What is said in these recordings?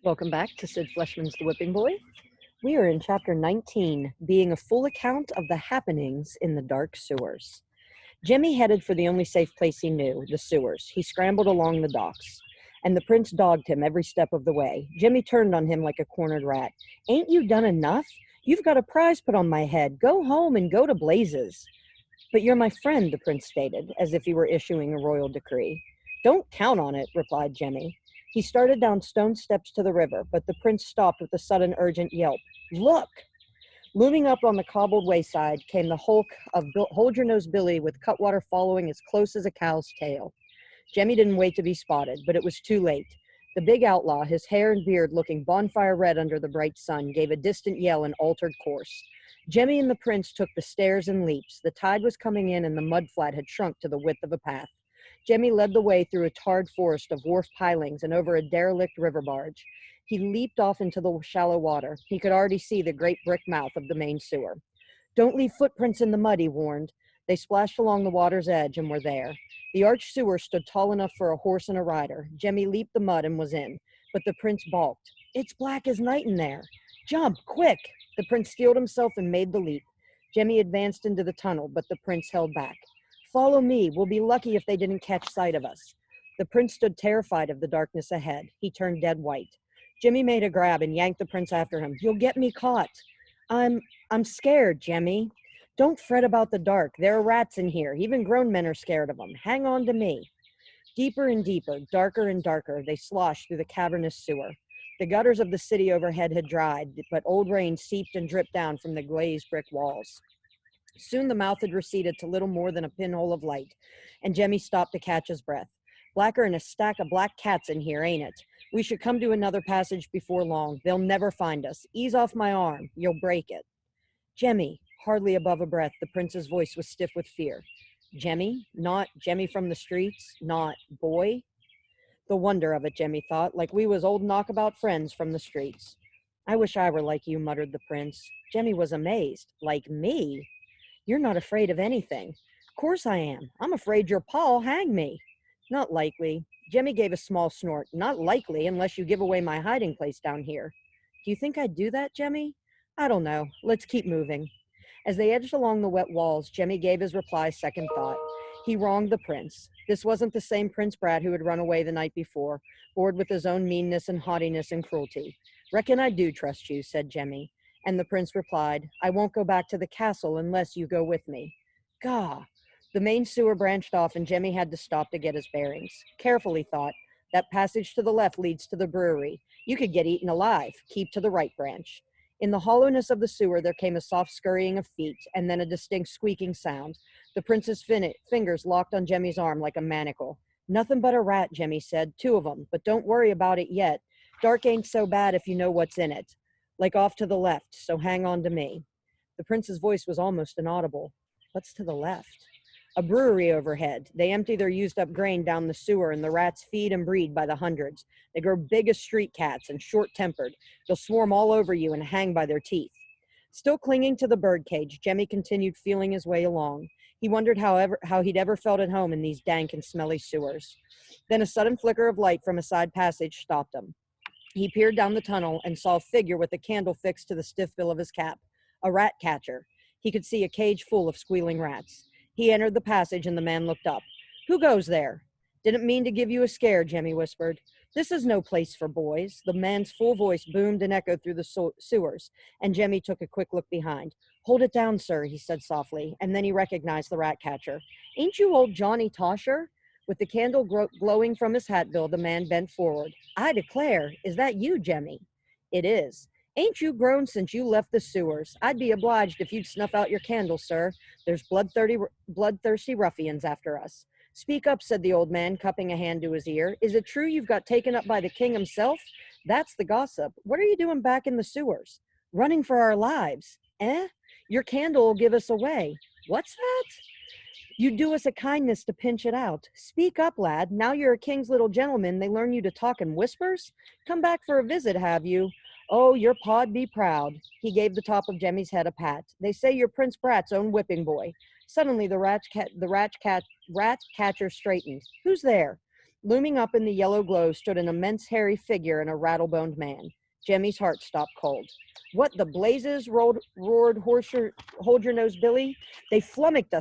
Welcome back to Sid Fleshman's The Whipping Boy. We are in chapter 19, being a full account of the happenings in the dark sewers. Jemmy headed for the only safe place he knew, the sewers. He scrambled along the docks, and the prince dogged him every step of the way. Jemmy turned on him like a cornered rat. "Ain't you done enough? You've got a prize put on my head. Go home and go to blazes." "But you're my friend," the prince stated, as if he were issuing a royal decree. "Don't count on it," replied Jemmy. He started down stone steps to the river, but the prince stopped with a sudden urgent yelp. "Look!" Looming up on the cobbled wayside came the hulk of Hold Your Nose Billy, with Cutwater following as close as a cow's tail. Jemmy didn't wait to be spotted, but it was too late. The big outlaw, his hair and beard looking bonfire red under the bright sun, gave a distant yell and altered course. Jemmy and the prince took the stairs in leaps. The tide was coming in and the mud flat had shrunk to the width of a path. Jemmy led the way through a tarred forest of wharf pilings and over a derelict river barge. He leaped off into the shallow water. He could already see the great brick mouth of the main sewer. "Don't leave footprints in the mud," he warned. They splashed along the water's edge and were there. The arched sewer stood tall enough for a horse and a rider. Jemmy leaped the mud and was in, but the prince balked. "It's black as night in there. Jump, quick!" The prince steeled himself and made the leap. Jemmy advanced into the tunnel, but the prince held back. "Follow me. We'll be lucky if they didn't catch sight of us." The prince stood terrified of the darkness ahead. He turned dead white. Jemmy made a grab and yanked the prince after him. "You'll get me caught." I'm scared, Jemmy." "Don't fret about the dark. There are rats in here. Even grown men are scared of them. Hang on to me." Deeper and deeper, darker and darker, they sloshed through the cavernous sewer. The gutters of the city overhead had dried, but old rain seeped and dripped down from the glazed brick walls. Soon the mouth had receded to little more than a pinhole of light, and Jemmy stopped to catch his breath. "Blacker than a stack of black cats in here, ain't it? We should come to another passage before long. They'll never find us. Ease off my arm. You'll break it." "Jemmy," hardly above a breath, the prince's voice was stiff with fear. "Jemmy? Not Jemmy from the streets? Not boy?" The wonder of it, Jemmy thought, like we was old knockabout friends from the streets. "I wish I were like you," muttered the prince. Jemmy was amazed. "Like me? You're not afraid of anything." "Course I am. I'm afraid your pa'll hang me." "Not likely." Jemmy gave a small snort. "Not likely, unless you give away my hiding place down here." "Do you think I'd do that, Jemmy?" "I don't know. Let's keep moving." As they edged along the wet walls, Jemmy gave his reply second thought. He wronged the prince. This wasn't the same Prince Brat who had run away the night before, bored with his own meanness and haughtiness and cruelty. "Reckon I do trust you," said Jemmy. And the prince replied, "I won't go back to the castle unless you go with me." "Gah!" The main sewer branched off, and Jemmy had to stop to get his bearings. "Careful," he thought. "That passage to the left leads to the brewery. You could get eaten alive. Keep to the right branch." In the hollowness of the sewer, there came a soft scurrying of feet, and then a distinct squeaking sound. The prince's fingers locked on Jemmy's arm like a manacle. "Nothing but a rat," Jemmy said. "Two of 'em, but don't worry about it yet. Dark ain't so bad if you know what's in it. Like off to the left, so hang on to me." The prince's voice was almost inaudible. "What's to the left?" "A brewery overhead. They empty their used-up grain down the sewer, and the rats feed and breed by the hundreds. They grow big as street cats and short-tempered. They'll swarm all over you and hang by their teeth." Still clinging to the birdcage, Jemmy continued feeling his way along. He wondered how he'd ever felt at home in these dank and smelly sewers. Then a sudden flicker of light from a side passage stopped him. He peered down the tunnel and saw a figure with a candle fixed to the stiff bill of his cap. A rat catcher. He could see a cage full of squealing rats. He entered the passage, and the man looked up. "Who goes there?" "Didn't mean to give you a scare," Jemmy whispered. "This is no place for boys." The man's full voice boomed and echoed through the sewers, and Jemmy took a quick look behind. "Hold it down, sir," he said softly, and then he recognized the rat catcher. "Ain't you old Johnny Tosher?" With the candle glowing from his hat bill, the man bent forward. "I declare, is that you, Jemmy?" "It is." "Ain't you grown since you left the sewers? I'd be obliged if you'd snuff out your candle, sir. There's bloodthirsty ruffians after us." "Speak up," said the old man, cupping a hand to his ear. "Is it true you've got taken up by the king himself? That's the gossip. What are you doing back in the sewers?" "Running for our lives." "Eh? Your candle will give us away." "What's that?" "You do us a kindness to pinch it out. Speak up, lad. Now you're a king's little gentleman, they learn you to talk in whispers? Come back for a visit, have you? Oh, your pa'd be proud." He gave the top of Jemmy's head a pat. "They say you're Prince Brat's own whipping boy." Suddenly the rat catcher straightened. "Who's there?" Looming up in the yellow glow stood an immense hairy figure and a rattle-boned man. Jemmy's heart stopped cold. What the blazes, roared Hold Your Nose Billy. They flummoxed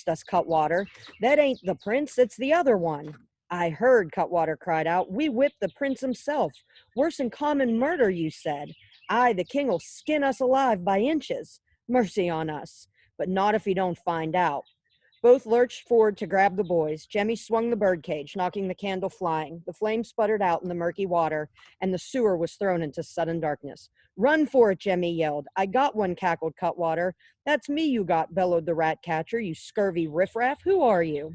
us, Cutwater. That ain't the prince, it's the other one. I heard, Cutwater cried out. We whipped the prince himself. Worse than common murder, you said. Aye, the king'll skin us alive by inches. Mercy on us. But not if he don't find out. Both lurched forward to grab the boys. Jemmy swung the birdcage, knocking the candle flying. The flame sputtered out in the murky water, and the sewer was thrown into sudden darkness. Run for it, Jemmy yelled. I got one, cackled Cutwater. That's me you got, bellowed the rat catcher. You scurvy riffraff. Who are you?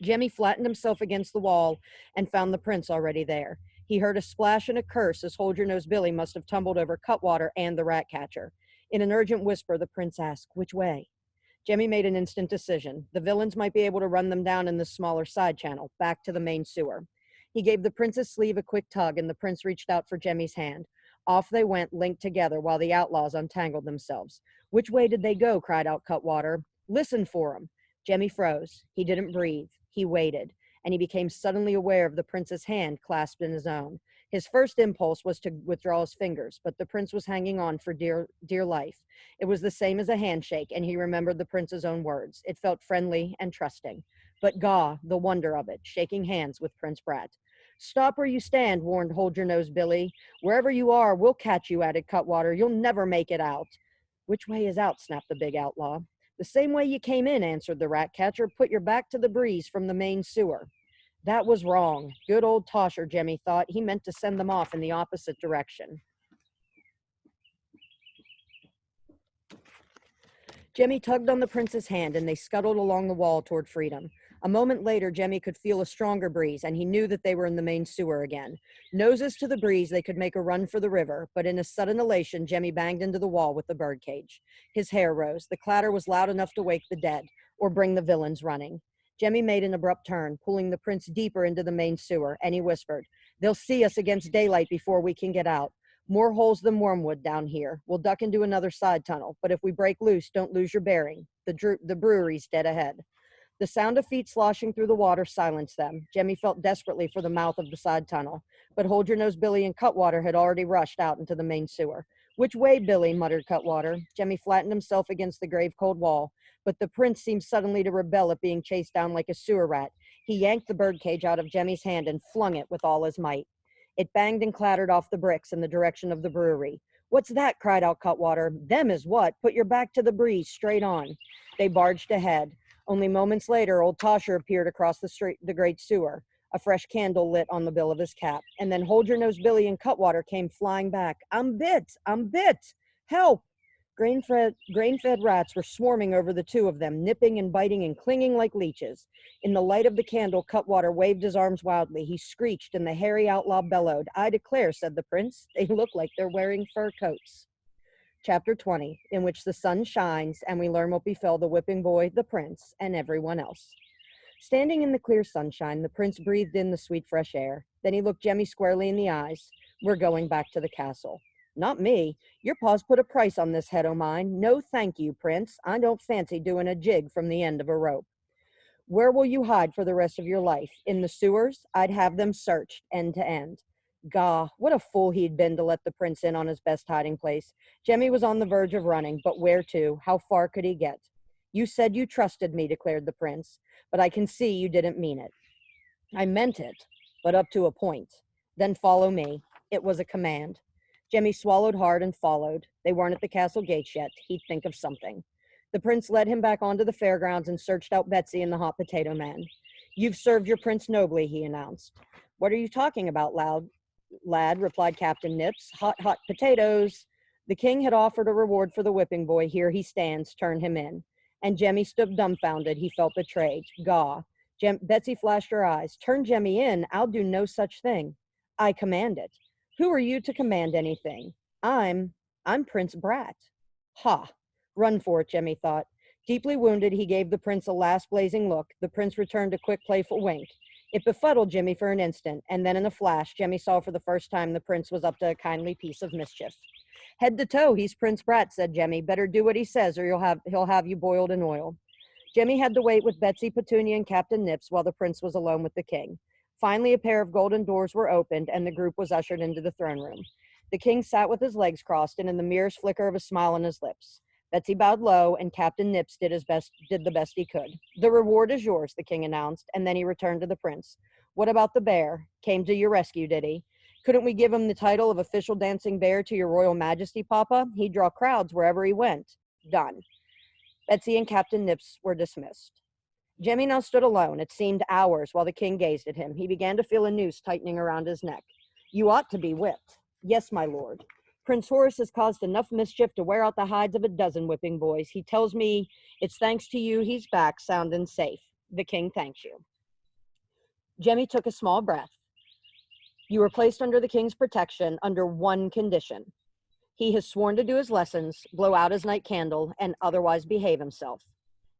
Jemmy flattened himself against the wall and found the prince already there. He heard a splash and a curse as Hold Your Nose Billy must have tumbled over Cutwater and the rat catcher. In an urgent whisper, the prince asked, which way? Jemmy made an instant decision. The villains might be able to run them down in the smaller side channel, back to the main sewer. He gave the prince's sleeve a quick tug, and the prince reached out for Jemmy's hand. Off they went, linked together, while the outlaws untangled themselves. Which way did they go? Cried out Cutwater. Listen for 'em. Jemmy froze. He didn't breathe. He waited, and he became suddenly aware of the prince's hand clasped in his own. His first impulse was to withdraw his fingers, but the prince was hanging on for dear life. It was the same as a handshake, and he remembered the prince's own words. It felt friendly and trusting. But gaw, the wonder of it, shaking hands with Prince Brat. Stop where you stand, warned Hold Your Nose Billy. Wherever you are, we'll catch you, added Cutwater. You'll never make it out. Which way is out? Snapped the big outlaw. The same way you came in, answered the rat catcher. Put your back to the breeze from the main sewer. That was wrong. Good old Tosher, Jemmy thought. He meant to send them off in the opposite direction. Jemmy tugged on the prince's hand, and they scuttled along the wall toward freedom. A moment later, Jemmy could feel a stronger breeze, and he knew that they were in the main sewer again. Noses to the breeze, they could make a run for the river, but in a sudden elation, Jemmy banged into the wall with the birdcage. His hair rose. The clatter was loud enough to wake the dead, or bring the villains running. Jemmy made an abrupt turn, pulling the prince deeper into the main sewer, and he whispered, They'll see us against daylight before we can get out. More holes than wormwood down here. We'll duck into another side tunnel, but if we break loose, don't lose your bearing. The brewery's dead ahead. The sound of feet sloshing through the water silenced them. Jemmy felt desperately for the mouth of the side tunnel, but Hold Your Nose Billy and Cutwater had already rushed out into the main sewer. Which way, Billy? Muttered Cutwater. Jemmy flattened himself against the grave-cold wall, but the prince seemed suddenly to rebel at being chased down like a sewer rat. He yanked the birdcage out of Jemmy's hand and flung it with all his might. It banged and clattered off the bricks in the direction of the brewery. What's that? Cried out Cutwater. Them is what? Put your back to the breeze, straight on. They barged ahead. Only moments later, old Tosher appeared across the great sewer, a fresh candle lit on the bill of his cap. And then Hold Your Nose Billy and Cutwater came flying back. I'm bit! Help! Grain-fed rats were swarming over the two of them, nipping and biting and clinging like leeches. In the light of the candle, Cutwater waved his arms wildly. He screeched, and the hairy outlaw bellowed. I declare, said the prince, they look like they're wearing fur coats. Chapter 20, in which the sun shines, and we learn what befell the whipping boy, the prince, and everyone else. Standing in the clear sunshine, the prince breathed in the sweet fresh air. Then he looked Jemmy squarely in the eyes. We're going back to the castle. Not me. Your paws put a price on this head o' mine. No thank you, Prince. I don't fancy doing a jig from the end of a rope. Where will you hide for the rest of your life? In the sewers? I'd have them searched end to end. Gah, what a fool he'd been to let the prince in on his best hiding place. Jemmy was on the verge of running, but where to? How far could he get? You said you trusted me, declared the prince, but I can see you didn't mean it. I meant it, but up to a point. Then follow me. It was a command. Jemmy swallowed hard and followed. They weren't at the castle gates yet. He'd think of something. The prince led him back onto the fairgrounds and searched out Betsy and the hot potato man. You've served your prince nobly, he announced. What are you talking about, lad, replied Captain Nips. Hot potatoes. The king had offered a reward for the whipping boy. Here he stands. Turn him in. And Jemmy stood dumbfounded. He felt betrayed. Gaw. Betsy flashed her eyes. Turn Jemmy in. I'll do no such thing. I command it. Who are you to command anything? I'm Prince Brat. Ha! Run for it, Jemmy thought. Deeply wounded, he gave the prince a last blazing look. The prince returned a quick, playful wink. It befuddled Jemmy for an instant, and then in a flash, Jemmy saw for the first time the prince was up to a kindly piece of mischief. Head to toe, he's Prince Brat, said Jemmy. Better do what he says, or he'll have you boiled in oil. Jemmy had to wait with Betsy, Petunia, and Captain Nips while the prince was alone with the king. Finally, a pair of golden doors were opened, and the group was ushered into the throne room. The king sat with his legs crossed, and in the merest flicker of a smile on his lips. Betsy bowed low, and Captain Nips did the best he could. "The reward is yours," the king announced, and then he returned to the prince. "What about the bear? Came to your rescue, did he? Couldn't we give him the title of official dancing bear to your royal majesty, Papa? He'd draw crowds wherever he went." "Done." Betsy and Captain Nips were dismissed. Jemmy now stood alone. It seemed hours while the king gazed at him. He began to feel a noose tightening around his neck. "You ought to be whipped." "Yes, my lord. Prince Horace has caused enough mischief to wear out the hides of a dozen whipping boys. He tells me it's thanks to you he's back, sound and safe. The king thanks you." Jemmy took a small breath. "You were placed under the king's protection under one condition. He has sworn to do his lessons, blow out his night candle, and otherwise behave himself."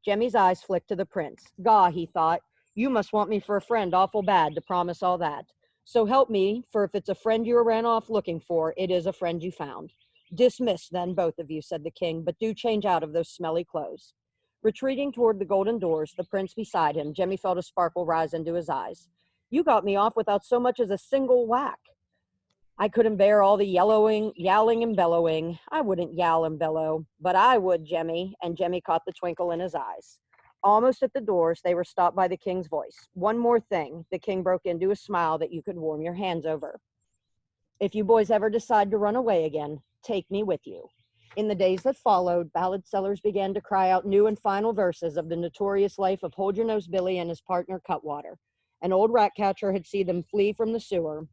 Jemmy's eyes flicked to the prince. "Gaw," he thought, "you must want me for a friend awful bad to promise all that. So help me, for if it's a friend you ran off looking for, it is a friend you found." "Dismissed, then, both of you," said the king, "but do change out of those smelly clothes." Retreating toward the golden doors, the prince beside him, Jemmy felt a sparkle rise into his eyes. "You got me off without so much as a single whack. I couldn't bear all the yowling and bellowing. I wouldn't yowl and bellow, but I would, Jemmy," and Jemmy caught the twinkle in his eyes. Almost at the doors, they were stopped by the king's voice. "One more thing," the king broke into a smile that you could warm your hands over. "If you boys ever decide to run away again, take me with you." In the days that followed, ballad sellers began to cry out new and final verses of the notorious life of Hold Your Nose Billy and his partner Cutwater. An old rat catcher had seen them flee from the sewer,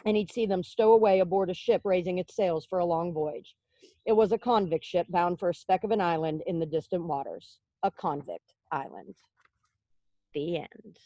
and he'd see them stow away aboard a ship raising its sails for a long voyage. It was a convict ship bound for a speck of an island in the distant waters. A convict island. The end.